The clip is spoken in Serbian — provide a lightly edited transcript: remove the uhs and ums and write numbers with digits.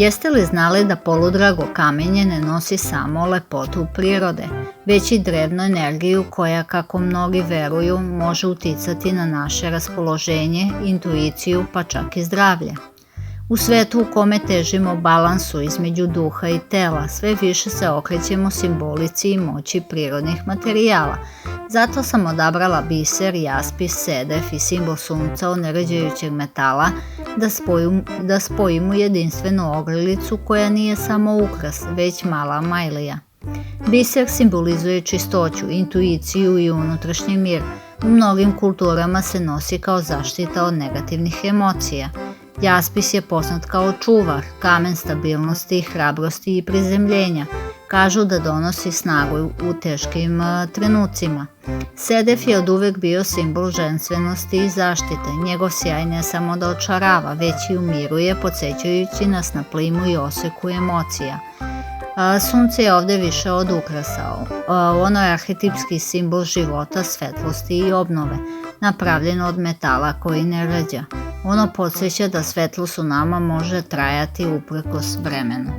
Jeste li znali da poludrago kamenje ne nosi samo lepotu prirode, već i drevnu energiju koja, kako mnogi veruju, može uticati na naše raspoloženje, intuiciju pa čak i zdravlje? U svetu u kome težimo balansu između duha i tela, sve više se okrećemo simbolici i moći prirodnih materijala. Zato sam odabrala biser, jaspis, sedef i simbol sunca od neređajućeg metala da spojim u jedinstvenu ogrlicu koja nije samo ukras, već mala majlija. Biser simbolizuje čistoću, intuiciju i unutrašnji mir. U mnogim kulturama se nosi kao zaštita od negativnih emocija. Jaspis je poznat kao čuvar, kamen stabilnosti, hrabrosti i prizemljenja. Kažu da donosi snagu u teškim trenucima. Sedef je oduvek bio simbol ženstvenosti i zaštite. Njegov sjaj ne samo da očarava, već i umiruje, podsjećajući nas na plimu i oseku emocija. Sunce je ovde više od ukrasa. Ono je arhetipski simbol života, svetlosti i obnove, napravljeno od metala koji ne rđa. Ono podsjeća da svetlost u nama može trajati uprkos vremenu.